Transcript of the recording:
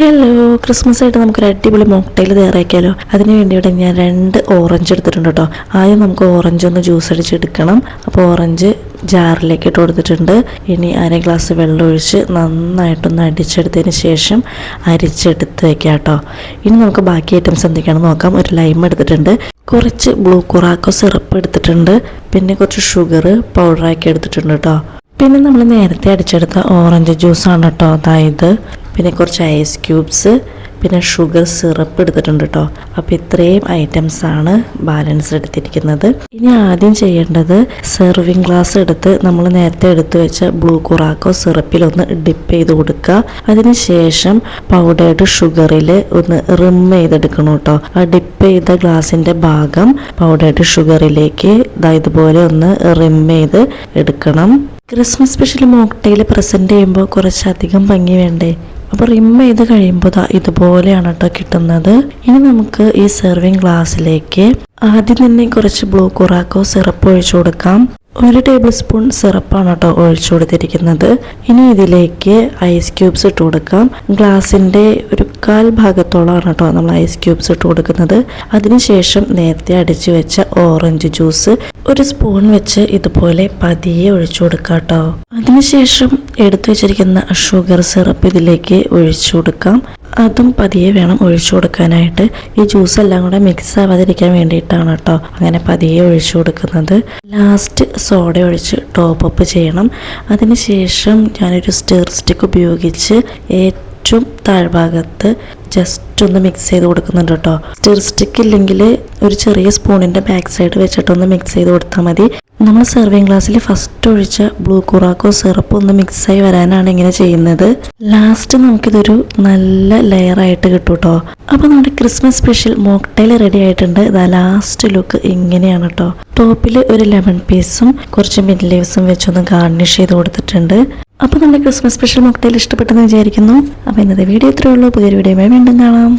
Hello, Christmas ആയിട്ട് നമുക്കൊരു അടിപൊളി മോക്ടെയിൽ തയ്യാറാക്കിയാലോ. അതിന് വേണ്ടി ഇവിടെ ഞാൻ 2 ഓറഞ്ച് എടുത്തിട്ടുണ്ട് കേട്ടോ. ആദ്യം നമുക്ക് ഓറഞ്ച് ഒന്ന് ജ്യൂസ് അടിച്ചെടുക്കണം. അപ്പോൾ ഓറഞ്ച് ജാറിലേക്ക് ഇട്ട് കൊടുത്തിട്ടുണ്ട്. ഇനി അര ഗ്ലാസ് വെള്ളം ഒഴിച്ച് നന്നായിട്ടൊന്ന് അടിച്ചെടുത്തതിന് ശേഷം അരിച്ചെടുത്ത് വെക്കാം കേട്ടോ. ഇനി നമുക്ക് ബാക്കി ഐറ്റംസ് എന്തൊക്കെയാണെന്ന് നോക്കാം. ഒരു ലൈം എടുത്തിട്ടുണ്ട്, കുറച്ച് ബ്ലൂ കുറാക്കോ സിറപ്പ് എടുത്തിട്ടുണ്ട്, പിന്നെ കുറച്ച് ഷുഗർ പൗഡറാക്കി എടുത്തിട്ടുണ്ട് കേട്ടോ. പിന്നെ നമ്മൾ നേരത്തെ അടിച്ചെടുത്ത ഓറഞ്ച് ജ്യൂസാണ് കേട്ടോ അതായത്. പിന്നെ കുറച്ച് ഐസ് ക്യൂബ്സ്, പിന്നെ ഷുഗർ സിറപ്പ് എടുത്തിട്ടുണ്ട് കേട്ടോ. അപ്പോൾ ഇത്രയും ഐറ്റംസാണ് ബാലൻസ് എടുത്തിരിക്കുന്നത്. ഇനി ആദ്യം ചെയ്യേണ്ടത് സെർവിങ് ഗ്ലാസ് എടുത്ത് നമ്മൾ നേരത്തെ എടുത്തു വെച്ച ബ്ലൂ കുറാക്കോ സിറപ്പിലൊന്ന് ഡിപ്പ് ചെയ്ത് കൊടുക്കുക. അതിനുശേഷം പൗഡേർഡ് ഷുഗറിൽ ഒന്ന് റിം ചെയ്തെടുക്കണം കേട്ടോ. ആ ഡിപ്പ് ചെയ്ത ഗ്ലാസിൻ്റെ ഭാഗം പൗഡേർഡ് ഷുഗറിലേക്ക് ഇതുപോലെ ഒന്ന് റിം ചെയ്ത് എടുക്കണം. ക്രിസ്മസ് സ്പെഷ്യൽ മോക്ടെയിൽ പ്രസൻറ്റ് ചെയ്യുമ്പോൾ കുറച്ചധികം ഭംഗി വേണ്ടേ? അപ്പോൾ റിം ചെയ്ത് കഴിയുമ്പോൾ ഇതുപോലെയാണ് കേട്ടോ കിട്ടുന്നത്. ഇനി നമുക്ക് ഈ സെർവിങ് ഗ്ലാസ്സിലേക്ക് ആദ്യം തന്നെ കുറച്ച് ബ്ലൂ കുറാക്കോ സിറപ്പ് ഒഴിച്ചു കൊടുക്കാം. 1 ടേബിൾ സ്പൂൺ സിറപ്പാണ് കേട്ടോ ഒഴിച്ചു കൊടുത്തിരിക്കുന്നത്. ഇനി ഇതിലേക്ക് ഐസ് ക്യൂബ്സ് ഇട്ട് കൊടുക്കാം. ഗ്ലാസിൻ്റെ ഒരു 1/4 ഭാഗത്തോളമാണ് കേട്ടോ നമ്മൾ ഐസ് ക്യൂബ്സ് ഇട്ട് കൊടുക്കുന്നത്. അതിനുശേഷം നേരത്തെ അടിച്ചു വെച്ച ഓറഞ്ച് ജ്യൂസ് 1 സ്പൂൺ വെച്ച് ഇതുപോലെ പതിയെ ഒഴിച്ചു കൊടുക്കാം കേട്ടോ. അതിനുശേഷം എടുത്തു വെച്ചിരിക്കുന്ന ഷുഗർ സിറപ്പ് ഇതിലേക്ക് ഒഴിച്ചു കൊടുക്കാം. അതും പതിയെ വേണം ഒഴിച്ചു കൊടുക്കാനായിട്ട്. ഈ ജ്യൂസ് എല്ലാം കൂടെ മിക്സ് ആവാതിരിക്കാൻ വേണ്ടിയിട്ടാണ് കേട്ടോ അങ്ങനെ പതിയെ ഒഴിച്ചു കൊടുക്കുന്നത്. ലാസ്റ്റ് സോഡ ഒഴിച്ച് ടോപ്പ് അപ്പ് ചെയ്യണം. അതിനുശേഷം ഞാനൊരു സ്റ്റിർ സ്റ്റിക്ക് ഉപയോഗിച്ച് ഏറ്റവും താഴ്ഭാഗത്ത് ജസ്റ്റ് ഒന്ന് മിക്സ് ചെയ്ത് കൊടുക്കുന്നുണ്ട് കേട്ടോ. സ്റ്റിർ സ്റ്റിക്ക് ഇല്ലെങ്കിൽ ഒരു ചെറിയ സ്പൂണിൻ്റെ ബാക്ക് സൈഡ് വെച്ചിട്ടൊന്ന് മിക്സ് ചെയ്ത് കൊടുത്താൽ മതി. നമ്മൾ സെർവിങ് ഗ്ലാസ്സിൽ ഫസ്റ്റ് ഒഴിച്ച ബ്ലൂ കുറാക്കോ സിറപ്പ് ഒന്ന് മിക്സായി വരാനാണ് ഇങ്ങനെ ചെയ്യുന്നത്. ലാസ്റ്റ് നമുക്കിതൊരു നല്ല ലെയറായിട്ട് കിട്ടും കേട്ടോ. അപ്പോൾ നമ്മുടെ ക്രിസ്മസ് സ്പെഷ്യൽ മോക്ടെയിൽ റെഡി ആയിട്ടുണ്ട്. ലാസ്റ്റ് ലുക്ക് ഇങ്ങനെയാണ് കേട്ടോ. ടോപ്പിൽ ഒരു ലെമൺ പീസും കുറച്ച് മിന്റ് ലീവ്സും വെച്ചൊന്ന് ഗാർണിഷ് ചെയ്ത് കൊടുത്തിട്ടുണ്ട്. അപ്പോൾ നമ്മുടെ ക്രിസ്മസ് സ്പെഷ്യൽ മോക്ടെയിൽ ഇഷ്ടപ്പെട്ടെന്ന് വിചാരിക്കുന്നു. അപ്പോൾ ഇന്നത്തെ വീഡിയോ ഇത്രയേ ഉള്ളൂ. പുതിയൊരു വീഡിയോയുമായി വീണ്ടും കാണാം.